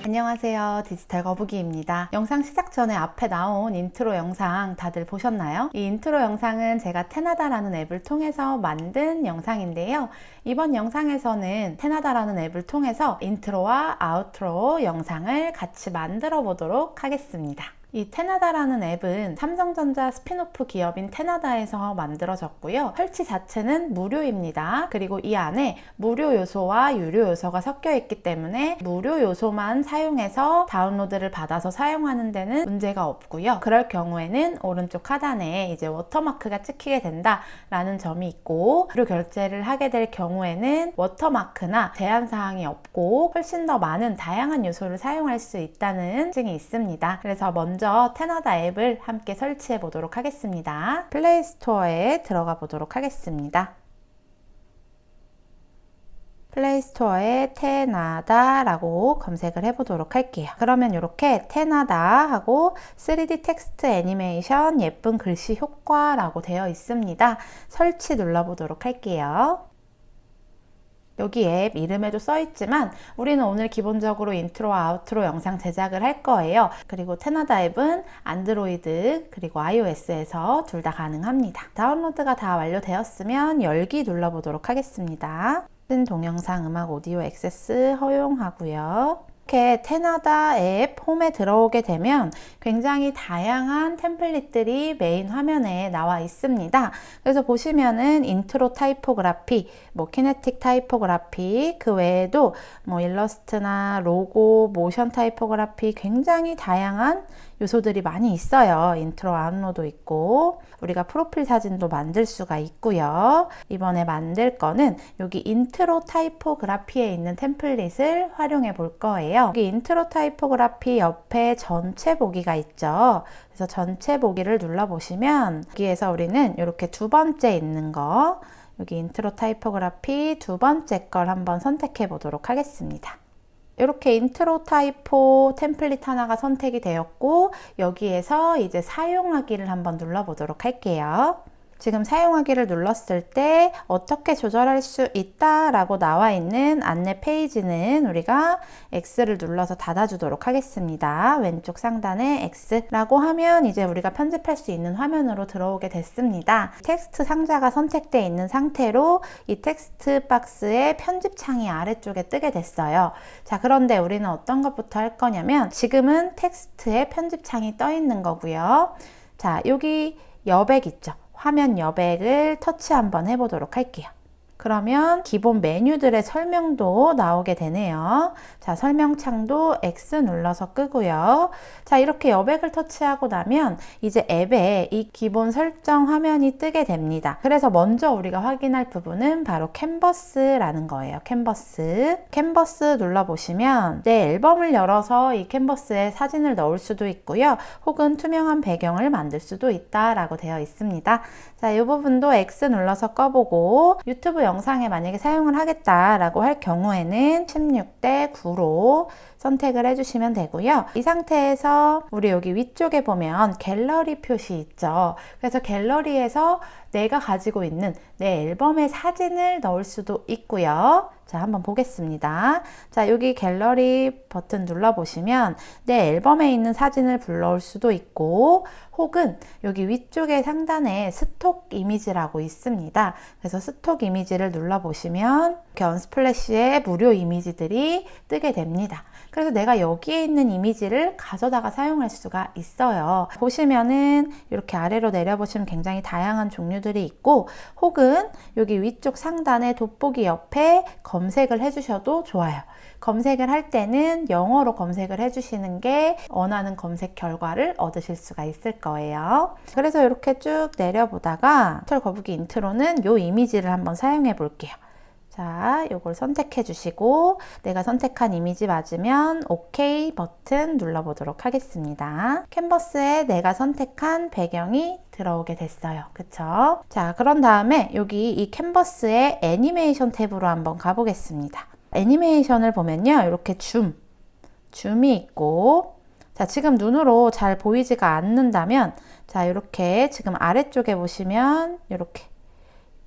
안녕하세요, 디지털 거북이입니다. 영상 시작 전에 앞에 나온 인트로 영상 다들 보셨나요? 이 인트로 영상은 제가 테나다라는 앱을 통해서 만든 영상인데요. 이번 영상에서는 테나다라는 앱을 통해서 인트로와 아우트로 영상을 같이 만들어 보도록 하겠습니다. 이 테나다라는 앱은 삼성전자 스핀오프 기업인 테나다에서 만들어졌고요. 설치 자체는 무료입니다. 그리고 이 안에 무료 요소와 유료 요소가 섞여 있기 때문에 무료 요소만 사용해서 다운로드를 받아서 사용하는 데는 문제가 없고요. 그럴 경우에는 오른쪽 하단에 이제 워터마크가 찍히게 된다라는 점이 있고, 무료 결제를 하게 될 경우에는 워터마크나 제한사항이 없고 훨씬 더 많은 다양한 요소를 사용할 수 있다는 특징이 있습니다. 그래서 먼저 테나다 앱을 함께 설치해 보도록 하겠습니다. 플레이 스토어에 들어가 보도록 하겠습니다. 플레이 스토어에 테나다라고 검색을 해보도록 할게요. 그러면 이렇게 테나다 하고 3D 텍스트 애니메이션 예쁜 글씨 효과라고 되어 있습니다. 설치 눌러보도록 할게요. 여기 앱 이름에도 써 있지만 우리는 오늘 기본적으로 인트로와 아우트로 영상 제작을 할 거예요. 그리고 테나다 앱은 안드로이드 그리고 iOS에서 둘 다 가능합니다. 다운로드가 다 완료되었으면 열기 눌러보도록 하겠습니다. 동영상, 음악, 오디오 액세스 허용하고요. 이렇게 테나다 앱 홈에 들어오게 되면 굉장히 다양한 템플릿들이 메인 화면에 나와 있습니다. 그래서 보시면은 인트로 타이포그래피, 키네틱 타이포그래피, 그 외에도 일러스트나 로고, 모션 타이포그래피 굉장히 다양한 요소들이 많이 있어요. 인트로 아웃로도 있고 우리가 프로필 사진도 만들 수가 있고요. 이번에 만들 거는 여기 인트로 타이포그래피에 있는 템플릿을 활용해 볼 거예요. 여기 인트로 타이포그래피 옆에 전체 보기가 있죠. 그래서 전체 보기를 눌러보시면 여기에서 우리는 이렇게 두 번째 있는 거, 여기 인트로 타이포그래피 두 번째 걸 한번 선택해 보도록 하겠습니다. 이렇게 인트로 타이포 템플릿 하나가 선택이 되었고, 여기에서 이제 사용하기를 한번 눌러보도록 할게요. 지금 사용하기를 눌렀을 때 어떻게 조절할 수 있다라고 나와 있는 안내 페이지는 우리가 X를 눌러서 닫아주도록 하겠습니다. 왼쪽 상단에 X라고 하면 이제 우리가 편집할 수 있는 화면으로 들어오게 됐습니다. 텍스트 상자가 선택되어 있는 상태로 이 텍스트 박스의 편집 창이 아래쪽에 뜨게 됐어요. 자, 그런데 우리는 어떤 것부터 할 거냐면 지금은 텍스트에 편집 창이 떠 있는 거고요. 자, 여기 여백 있죠? 화면 여백을 터치 한번 해보도록 할게요. 그러면 기본 메뉴들의 설명도 나오게 되네요. 자, 설명창도 X 눌러서 끄고요. 자, 이렇게 여백을 터치하고 나면 이제 앱에 이 기본 설정 화면이 뜨게 됩니다. 그래서 먼저 우리가 확인할 부분은 바로 캔버스라는 거예요. 캔버스 눌러보시면 내 앨범을 열어서 이 캔버스에 사진을 넣을 수도 있고요. 혹은 투명한 배경을 만들 수도 있다라고 되어 있습니다. 자, 이 부분도 X 눌러서 꺼보고 유튜브 영상에 만약에 사용을 하겠다라고 할 경우에는 16대 9로 선택을 해주시면 되고요. 이 상태에서 우리 여기 위쪽에 보면 갤러리 표시 있죠. 그래서 갤러리에서 내가 가지고 있는 내 앨범의 사진을 넣을 수도 있고요. 자, 한번 보겠습니다. 자, 여기 갤러리 버튼 눌러보시면 내 앨범에 있는 사진을 불러올 수도 있고, 혹은 여기 위쪽에 상단에 스톡 이미지라고 있습니다. 그래서 스톡 이미지를 눌러보시면 이렇게 언스플래시의 무료 이미지들이 뜨게 됩니다. 그래서 내가 여기에 있는 이미지를 가져다가 사용할 수가 있어요. 보시면은 이렇게 아래로 내려보시면 굉장히 다양한 종류들이 있고, 혹은 여기 위쪽 상단에 돋보기 옆에 검색을 해주셔도 좋아요. 검색을 할 때는 영어로 검색을 해주시는 게 원하는 검색 결과를 얻으실 수가 있을 거예요. 그래서 이렇게 쭉 내려보다가 디지털 거북이 인트로는 이 이미지를 한번 사용해 볼게요. 자, 요걸 선택해 주시고 내가 선택한 이미지 맞으면 OK 버튼 눌러보도록 하겠습니다. 캔버스에 내가 선택한 배경이 들어오게 됐어요. 그쵸? 자, 그런 다음에 여기 이 캔버스의 애니메이션 탭으로 한번 가보겠습니다. 애니메이션을 보면요, 이렇게 줌이 있고, 자, 지금 눈으로 잘 보이지가 않는다면, 자, 이렇게 지금 아래쪽에 보시면 이렇게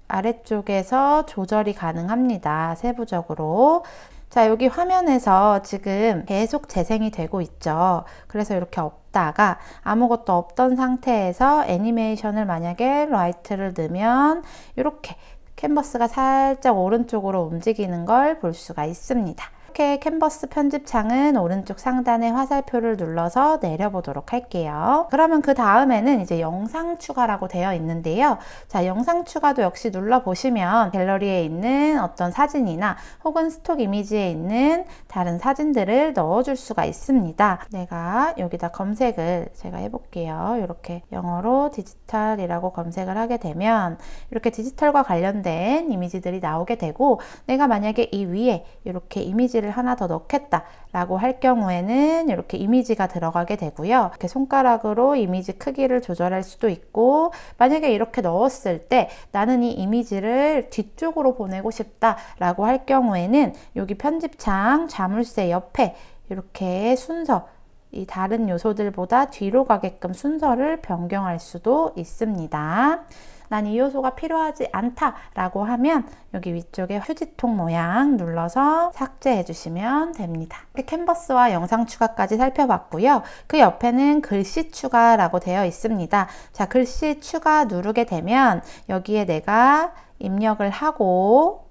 아래쪽에서 조절이 가능합니다. 세부적으로. 자, 여기 화면에서 지금 계속 재생이 되고 있죠. 그래서 이렇게 없다가 아무것도 없던 상태에서 애니메이션을 만약에 라이트를 넣으면 이렇게 캔버스가 살짝 오른쪽으로 움직이는 걸 볼 수가 있습니다. 이렇게 캔버스 편집창은 오른쪽 상단의 화살표를 눌러서 내려보도록 할게요. 그러면 그 다음에는 이제 영상 추가라고 되어 있는데요. 자, 영상 추가도 역시 눌러보시면 갤러리에 있는 어떤 사진이나 혹은 스톡 이미지에 있는 다른 사진들을 넣어줄 수가 있습니다. 내가 여기다 검색을 제가 해볼게요. 이렇게 영어로 디지털이라고 검색을 하게 되면 이렇게 디지털과 관련된 이미지들이 나오게 되고, 내가 만약에 이 위에 이렇게 이미지를 하나 더 넣겠다 라고 할 경우에는 이렇게 이미지가 들어가게 되고요. 이렇게 손가락으로 이미지 크기를 조절할 수도 있고, 만약에 이렇게 넣었을 때 나는 이 이미지를 뒤쪽으로 보내고 싶다 라고 할 경우에는 여기 편집창 자물쇠 옆에 이렇게 순서, 이 다른 요소들보다 뒤로 가게끔 순서를 변경할 수도 있습니다. 난 이 요소가 필요하지 않다 라고 하면 여기 위쪽에 휴지통 모양 눌러서 삭제해 주시면 됩니다. 이렇게 캔버스와 영상 추가까지 살펴봤고요. 그 옆에는 글씨 추가라고 되어 있습니다. 자, 글씨 추가 누르게 되면 여기에 내가 입력을 하고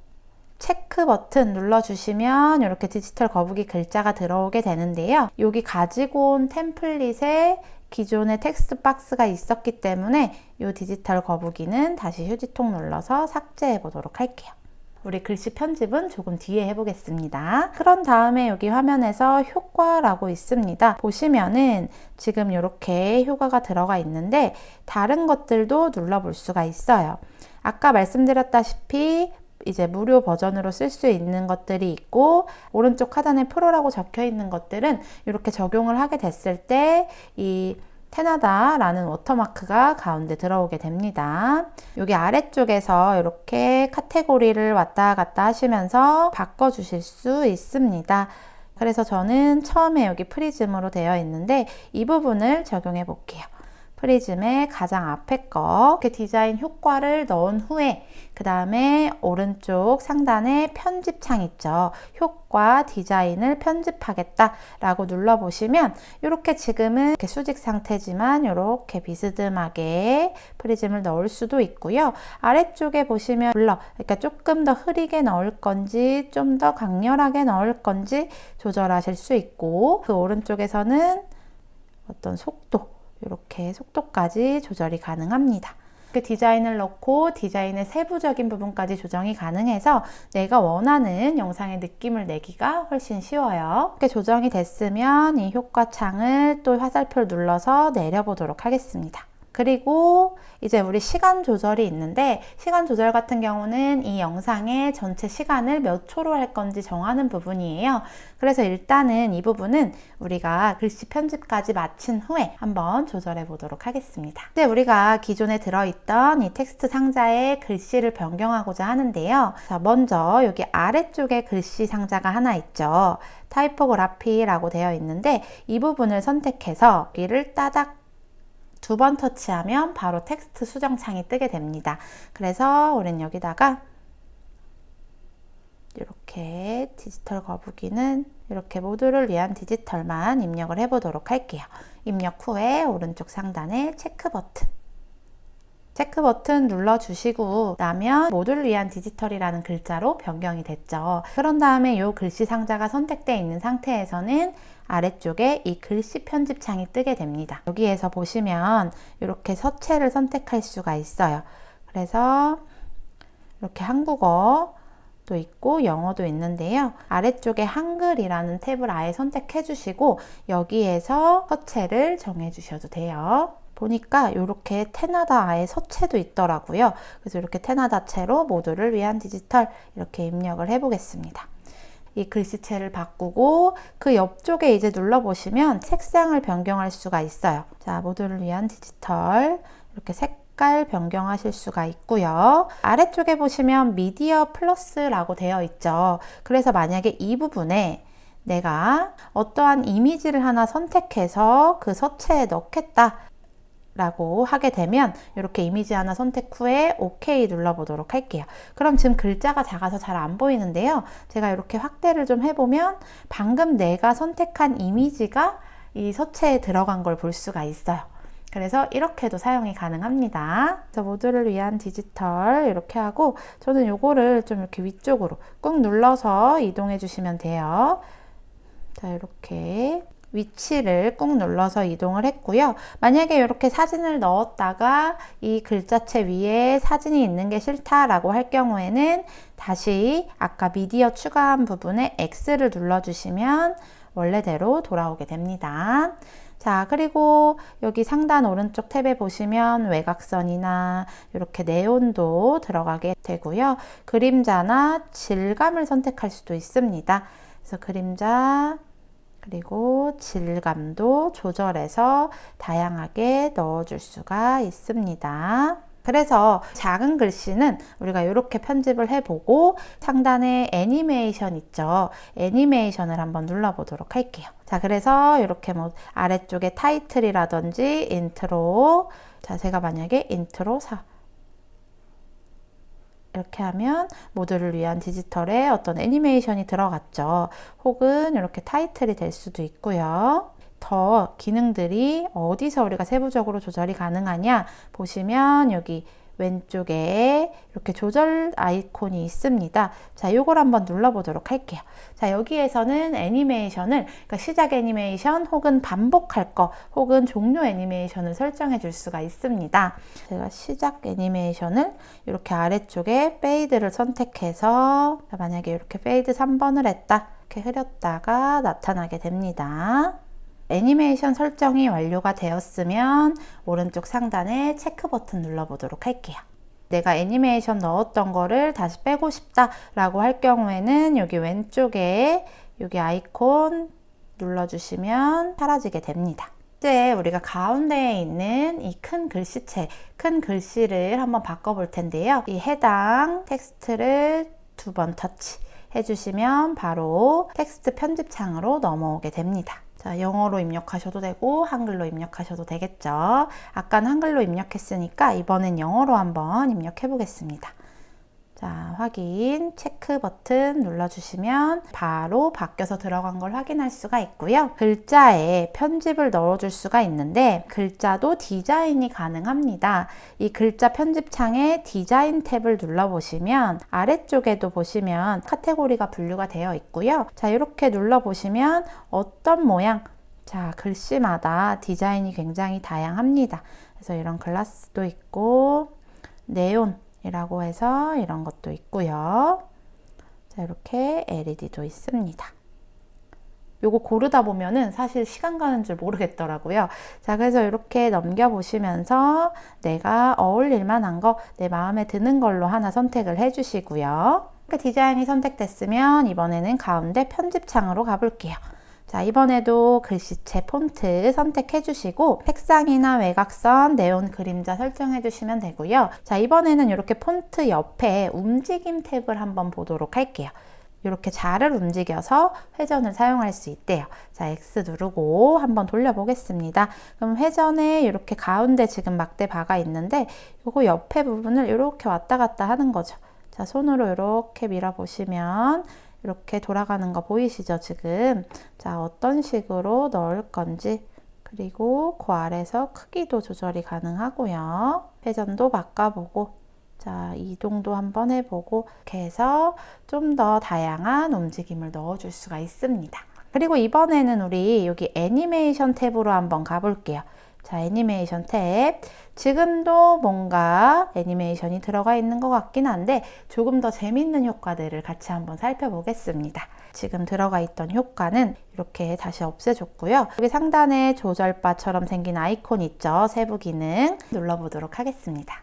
체크 버튼 눌러주시면 이렇게 디지털 거북이 글자가 들어오게 되는데요. 여기 가지고 온 템플릿에 기존의 텍스트 박스가 있었기 때문에 이 디지털 거북이는 다시 휴지통 눌러서 삭제해 보도록 할게요. 우리 글씨 편집은 조금 뒤에 해보겠습니다. 그런 다음에 여기 화면에서 효과라고 있습니다. 보시면은 지금 이렇게 효과가 들어가 있는데 다른 것들도 눌러볼 수가 있어요. 아까 말씀드렸다시피 이제 무료 버전으로 쓸 수 있는 것들이 있고, 오른쪽 하단에 프로라고 적혀 있는 것들은 이렇게 적용을 하게 됐을 때 이 테나다라는 워터마크가 가운데 들어오게 됩니다. 여기 아래쪽에서 이렇게 카테고리를 왔다 갔다 하시면서 바꿔주실 수 있습니다. 그래서 저는 처음에 여기 프리즘으로 되어 있는데 이 부분을 적용해 볼게요. 프리즘의 가장 앞에 거 이렇게 디자인 효과를 넣은 후에 그 다음에 오른쪽 상단에 편집창 있죠. 효과 디자인을 편집하겠다 라고 눌러보시면 이렇게 지금은 이렇게 수직 상태지만 이렇게 비스듬하게 프리즘을 넣을 수도 있고요. 아래쪽에 보시면 블러, 그러니까 조금 더 흐리게 넣을 건지 좀 더 강렬하게 넣을 건지 조절하실 수 있고, 그 오른쪽에서는 어떤 속도, 이렇게 속도까지 조절이 가능합니다. 이렇게 디자인을 넣고 디자인의 세부적인 부분까지 조정이 가능해서 내가 원하는 영상의 느낌을 내기가 훨씬 쉬워요. 이렇게 조정이 됐으면 이 효과 창을 또 화살표를 눌러서 내려보도록 하겠습니다. 그리고 이제 우리 시간 조절이 있는데, 시간 조절 같은 경우는 이 영상의 전체 시간을 몇 초로 할 건지 정하는 부분이에요. 그래서 일단은 이 부분은 우리가 글씨 편집까지 마친 후에 한번 조절해 보도록 하겠습니다. 이제 우리가 기존에 들어있던 이 텍스트 상자에 글씨를 변경하고자 하는데요. 자, 먼저 여기 아래쪽에 글씨 상자가 하나 있죠. 타이포그라피라고 되어 있는데 이 부분을 선택해서 여기를 따닥 두 번 터치하면 바로 텍스트 수정창이 뜨게 됩니다. 그래서 우린 여기다가 이렇게 디지털 거북이는 이렇게 모두를 위한 디지털만 입력을 해보도록 할게요. 입력 후에 오른쪽 상단에 체크 버튼 눌러주시고 나면 모두를 위한 디지털이라는 글자로 변경이 됐죠. 그런 다음에 이 글씨 상자가 선택되어 있는 상태에서는 아래쪽에 이 글씨 편집창이 뜨게 됩니다. 여기에서 보시면 이렇게 서체를 선택할 수가 있어요. 그래서 이렇게 한국어도 있고 영어도 있는데요. 아래쪽에 한글이라는 탭을 아예 선택해 주시고 여기에서 서체를 정해 주셔도 돼요. 보니까 이렇게 테나다 아예 서체도 있더라고요. 그래서 이렇게 테나다체로 모두를 위한 디지털 이렇게 입력을 해보겠습니다. 이 글씨체를 바꾸고 그 옆쪽에 이제 눌러보시면 색상을 변경할 수가 있어요. 자, 모두를 위한 디지털 이렇게 색깔 변경하실 수가 있고요. 아래쪽에 보시면 미디어 플러스라고 되어 있죠. 그래서 만약에 이 부분에 내가 어떠한 이미지를 하나 선택해서 그 서체에 넣겠다 라고 하게 되면 이렇게 이미지 하나 선택 후에 OK 눌러보도록 할게요. 그럼 지금 글자가 작아서 잘 안 보이는데요. 제가 이렇게 확대를 좀 해보면 방금 내가 선택한 이미지가 이 서체에 들어간 걸 볼 수가 있어요. 그래서 이렇게도 사용이 가능합니다. 그래서 모두를 위한 디지털 이렇게 하고 저는 요거를 좀 이렇게 위쪽으로 꾹 눌러서 이동해 주시면 돼요. 자, 이렇게 위치를 꾹 눌러서 이동을 했고요. 만약에 이렇게 사진을 넣었다가 이 글자체 위에 사진이 있는 게 싫다라고 할 경우에는 다시 아까 미디어 추가한 부분에 X를 눌러주시면 원래대로 돌아오게 됩니다. 자, 그리고 여기 상단 오른쪽 탭에 보시면 외곽선이나 이렇게 네온도 들어가게 되고요. 그림자나 질감을 선택할 수도 있습니다. 그래서 그림자 그리고 질감도 조절해서 다양하게 넣어줄 수가 있습니다. 그래서 작은 글씨는 우리가 이렇게 편집을 해보고 상단에 애니메이션 있죠. 애니메이션을 한번 눌러보도록 할게요. 자, 그래서 이렇게 뭐 아래쪽에 타이틀이라든지 인트로, 자, 제가 만약에 인트로 4 이렇게 하면 모두를 위한 디지털에 어떤 애니메이션이 들어갔죠. 혹은 이렇게 타이틀이 될 수도 있고요. 더 기능들이 어디서 우리가 세부적으로 조절이 가능하냐 보시면 여기 왼쪽에 이렇게 조절 아이콘이 있습니다. 자, 요걸 한번 눌러보도록 할게요. 자, 여기에서는 애니메이션을 그러니까 시작 애니메이션 혹은 반복할 거 혹은 종료 애니메이션을 설정해 줄 수가 있습니다. 제가 시작 애니메이션을 이렇게 아래쪽에 페이드를 선택해서 만약에 이렇게 페이드 3번을 했다 이렇게 흐렸다가 나타나게 됩니다. 애니메이션 설정이 완료가 되었으면 오른쪽 상단에 체크 버튼 눌러보도록 할게요. 내가 애니메이션 넣었던 거를 다시 빼고 싶다 라고 할 경우에는 여기 왼쪽에 여기 아이콘 눌러주시면 사라지게 됩니다. 이제 우리가 가운데에 있는 이 큰 글씨체, 큰 글씨를 한번 바꿔볼 텐데요. 이 해당 텍스트를 2번 터치 해주시면 바로 텍스트 편집창으로 넘어오게 됩니다. 자, 영어로 입력하셔도 되고 한글로 입력하셔도 되겠죠. 아까는 한글로 입력했으니까 이번엔 영어로 한번 입력해 보겠습니다. 자, 확인, 체크 버튼 눌러주시면 바로 바뀌어서 들어간 걸 확인할 수가 있고요. 글자에 편집을 넣어줄 수가 있는데 글자도 디자인이 가능합니다. 이 글자 편집창에 디자인 탭을 눌러보시면 아래쪽에도 보시면 카테고리가 분류가 되어 있고요. 자, 이렇게 눌러보시면 어떤 모양, 자, 글씨마다 디자인이 굉장히 다양합니다. 그래서 이런 글라스도 있고 네온 이라고 해서 이런 것도 있고요. 자, 이렇게 LED도 있습니다. 요거 고르다 보면은 사실 시간 가는 줄 모르겠더라고요. 자, 그래서 이렇게 넘겨보시면서 내가 어울릴 만한 거, 내 마음에 드는 걸로 하나 선택을 해주시고요. 이렇게 디자인이 선택됐으면 이번에는 가운데 편집창으로 가볼게요. 자, 이번에도 글씨체 폰트 선택해 주시고 색상이나 외곽선, 네온 그림자 설정해 주시면 되고요. 자, 이번에는 이렇게 폰트 옆에 움직임 탭을 한번 보도록 할게요. 이렇게 자를 움직여서 회전을 사용할 수 있대요. 자, X 누르고 한번 돌려보겠습니다. 그럼 회전에 이렇게 가운데 지금 막대 바가 있는데 이거 옆에 부분을 이렇게 왔다 갔다 하는 거죠. 자, 손으로 이렇게 밀어보시면 이렇게 돌아가는 거 보이시죠, 지금? 자, 어떤 식으로 넣을 건지 그리고 그 아래서 크기도 조절이 가능하고요. 회전도 바꿔보고 자, 이동도 한번 해보고 이렇게 해서 좀 더 다양한 움직임을 넣어줄 수가 있습니다. 그리고 이번에는 우리 여기 애니메이션 탭으로 한번 가볼게요. 자, 애니메이션 탭. 지금도 뭔가 애니메이션이 들어가 있는 것 같긴 한데 조금 더 재밌는 효과들을 같이 한번 살펴보겠습니다. 지금 들어가 있던 효과는 이렇게 다시 없애줬고요. 여기 상단에 조절바처럼 생긴 아이콘 있죠? 세부 기능 눌러보도록 하겠습니다.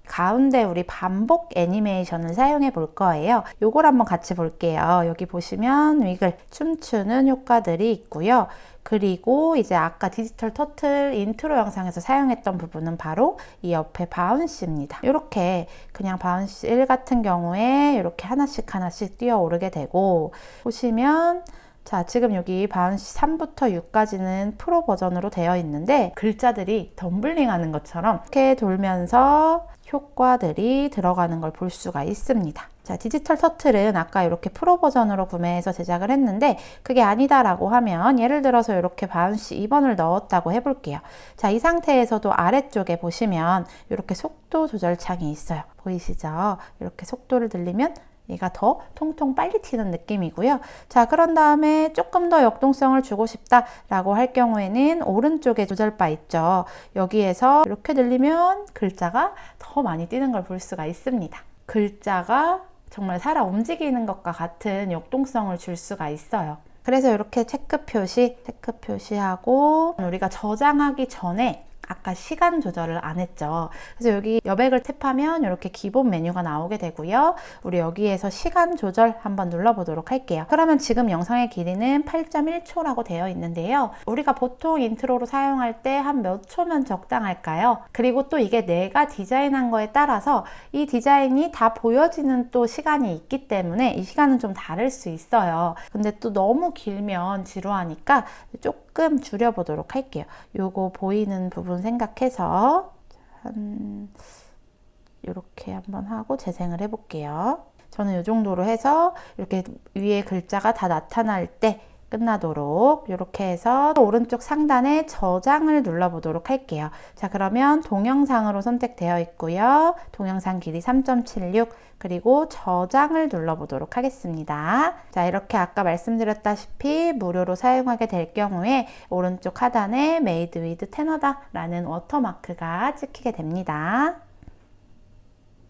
가운데 우리 반복 애니메이션을 사용해 볼 거예요. 요걸 한번 같이 볼게요. 여기 보시면 위글, 춤추는 효과들이 있고요. 그리고 이제 아까 디지털 터틀 인트로 영상에서 사용했던 부분은 바로 이 옆에 바운스입니다. 이렇게 그냥 바운스 1 같은 경우에 이렇게 하나씩 뛰어 오르게 되고 보시면 자, 지금 여기 바운시 3부터 6까지는 프로 버전으로 되어 있는데 글자들이 덤블링 하는 것처럼 이렇게 돌면서 효과들이 들어가는 걸 볼 수가 있습니다. 자, 디지털 터틀은 아까 이렇게 프로 버전으로 구매해서 제작을 했는데 그게 아니다라고 하면 예를 들어서 이렇게 바운시 2번을 넣었다고 해볼게요. 자, 이 상태에서도 아래쪽에 보시면 이렇게 속도 조절 창이 있어요. 보이시죠? 이렇게 속도를 들리면 얘가 더 통통 빨리 튀는 느낌이고요. 자, 그런 다음에 조금 더 역동성을 주고 싶다라고 할 경우에는 오른쪽에 조절바 있죠. 여기에서 이렇게 들리면 글자가 더 많이 뛰는 걸 볼 수가 있습니다. 글자가 정말 살아 움직이는 것과 같은 역동성을 줄 수가 있어요. 그래서 이렇게 체크 표시하고 우리가 저장하기 전에 아까 시간 조절을 안 했죠. 그래서 여기 여백을 탭하면 이렇게 기본 메뉴가 나오게 되고요. 우리 여기에서 시간 조절 한번 눌러보도록 할게요. 그러면 지금 영상의 길이는 8.1초라고 되어 있는데요. 우리가 보통 인트로로 사용할 때 한 몇 초면 적당할까요? 그리고 또 이게 내가 디자인한 거에 따라서 이 디자인이 다 보여지는 또 시간이 있기 때문에 이 시간은 좀 다를 수 있어요. 근데 또 너무 길면 지루하니까 조금 줄여보도록 할게요. 요거 보이는 부분 생각해서 이렇게 한번 하고 재생을 해볼게요. 저는 이 정도로 해서 이렇게 위에 글자가 다 나타날 때 끝나도록 이렇게 해서 오른쪽 상단에 저장을 눌러보도록 할게요. 자, 그러면 동영상으로 선택되어 있고요. 동영상 길이 3.76 그리고 저장을 눌러보도록 하겠습니다. 자, 이렇게 아까 말씀드렸다시피 무료로 사용하게 될 경우에 오른쪽 하단에 Made with 테너다 라는 워터마크가 찍히게 됩니다.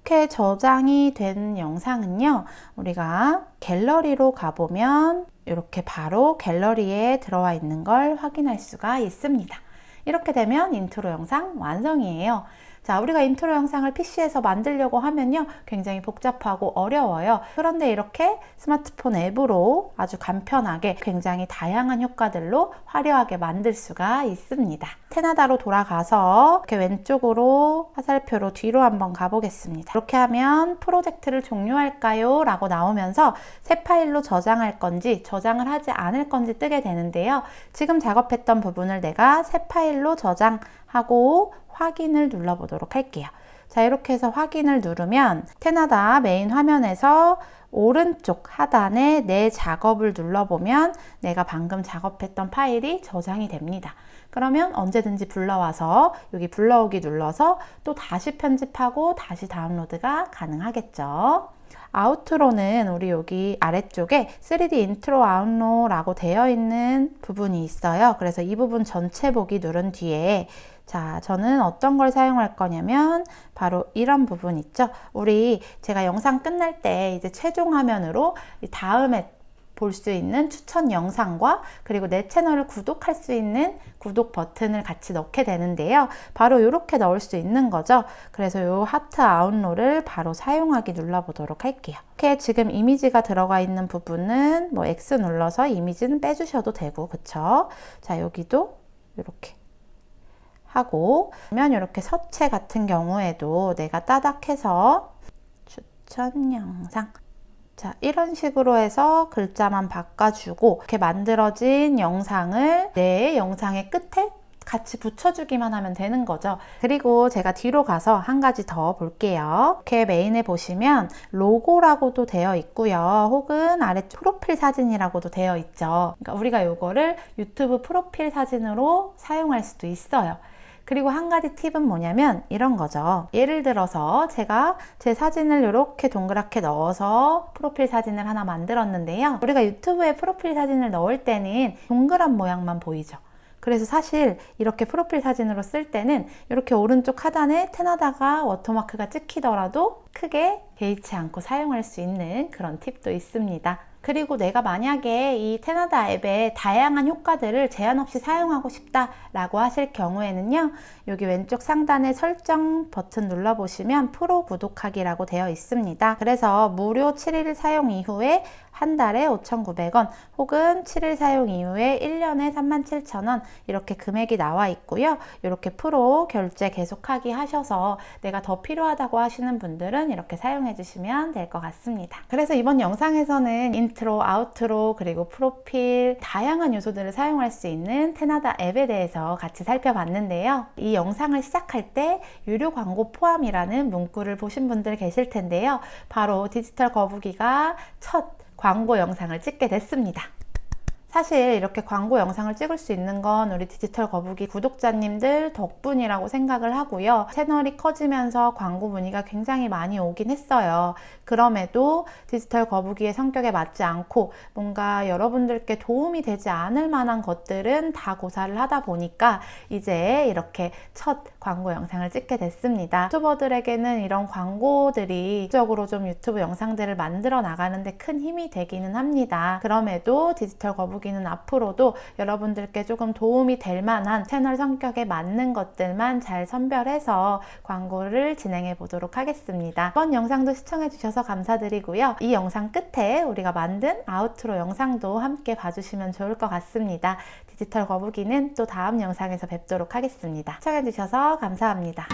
이렇게 저장이 된 영상은요, 우리가 갤러리로 가보면 이렇게 바로 갤러리에 들어와 있는 걸 확인할 수가 있습니다. 이렇게 되면 인트로 영상 완성이에요. 자, 우리가 인트로 영상을 PC에서 만들려고 하면요, 굉장히 복잡하고 어려워요. 그런데 이렇게 스마트폰 앱으로 아주 간편하게 굉장히 다양한 효과들로 화려하게 만들 수가 있습니다. 테나다로 돌아가서 이렇게 왼쪽으로 화살표로 뒤로 한번 가보겠습니다. 이렇게 하면 프로젝트를 종료할까요? 라고 나오면서 새 파일로 저장할 건지 저장을 하지 않을 건지 뜨게 되는데요. 지금 작업했던 부분을 내가 새 파일로 저장하고 확인을 눌러보도록 할게요. 자, 이렇게 해서 확인을 누르면 테나다 메인 화면에서 오른쪽 하단에 내 작업을 눌러보면 내가 방금 작업했던 파일이 저장이 됩니다. 그러면 언제든지 불러와서 여기 불러오기 눌러서 또 다시 편집하고 다시 다운로드가 가능하겠죠. 아우트로는 우리 여기 아래쪽에 3D 인트로 아웃로라고 되어 있는 부분이 있어요. 그래서 이 부분 전체 보기 누른 뒤에 자, 저는 어떤 걸 사용할 거냐면 바로 이런 부분 있죠. 제가 영상 끝날 때 이제 최종 화면으로 다음에 볼 수 있는 추천 영상과 그리고 내 채널을 구독할 수 있는 구독 버튼을 같이 넣게 되는데요. 바로 이렇게 넣을 수 있는 거죠. 그래서 이 하트 아웃로를 바로 사용하기 눌러보도록 할게요. 이렇게 지금 이미지가 들어가 있는 부분은 뭐 X 눌러서 이미지는 빼주셔도 되고, 그쵸? 자, 여기도 이렇게 하고, 그러면 이렇게 서체 같은 경우에도 내가 따닥해서 추천 영상, 자, 이런 식으로 해서 글자만 바꿔주고 이렇게 만들어진 영상을 내 영상의 끝에 같이 붙여주기만 하면 되는 거죠. 그리고 제가 뒤로 가서 한 가지 더 볼게요. 이렇게 메인에 보시면 로고라고도 되어 있고요. 혹은 아래쪽 프로필 사진이라고도 되어 있죠. 그러니까 우리가 이거를 유튜브 프로필 사진으로 사용할 수도 있어요. 그리고 한 가지 팁은 뭐냐면 이런 거죠. 예를 들어서 제가 제 사진을 이렇게 동그랗게 넣어서 프로필 사진을 하나 만들었는데요. 우리가 유튜브에 프로필 사진을 넣을 때는 동그란 모양만 보이죠. 그래서 사실 이렇게 프로필 사진으로 쓸 때는 이렇게 오른쪽 하단에 테나다가 워터마크가 찍히더라도 크게 개의치 않고 사용할 수 있는 그런 팁도 있습니다. 그리고 내가 만약에 이 테나다 앱의 다양한 효과들을 제한 없이 사용하고 싶다라고 하실 경우에는요, 여기 왼쪽 상단에 설정 버튼 눌러보시면 프로 구독하기라고 되어 있습니다. 그래서 무료 7일 사용 이후에 한 달에 5,900원 혹은 7일 사용 이후에 1년에 37,000원 이렇게 금액이 나와 있고요. 이렇게 프로 결제 계속하기 하셔서 내가 더 필요하다고 하시는 분들은 이렇게 사용해 주시면 될 것 같습니다. 그래서 이번 영상에서는 인트로, 아우트로, 그리고 프로필 다양한 요소들을 사용할 수 있는 테나다 앱에 대해서 같이 살펴봤는데요. 이 영상을 시작할 때 유료 광고 포함이라는 문구를 보신 분들 계실 텐데요. 바로 디지털 거북이가 첫 광고 영상을 찍게 됐습니다. 사실 이렇게 광고 영상을 찍을 수 있는 건 우리 디지털 거북이 구독자님들 덕분이라고 생각을 하고요. 채널이 커지면서 광고 문의가 굉장히 많이 오긴 했어요. 그럼에도 디지털 거북이의 성격에 맞지 않고 뭔가 여러분들께 도움이 되지 않을 만한 것들은 다 고사를 하다 보니까 이제 이렇게 첫 광고 영상을 찍게 됐습니다. 유튜버들에게는 이런 광고들이 적으로 좀 유튜브 영상들을 만들어 나가는데 큰 힘이 되기는 합니다. 그럼에도 디지털 거북이는 앞으로도 여러분들께 조금 도움이 될 만한 채널 성격에 맞는 것들만 잘 선별해서 광고를 진행해 보도록 하겠습니다. 이번 영상도 시청해 주셔서 감사드리고요. 이 영상 끝에 우리가 만든 아우트로 영상도 함께 봐주시면 좋을 것 같습니다. 디지털 거북이는 또 다음 영상에서 뵙도록 하겠습니다. 시청해 주셔서 감사합니다.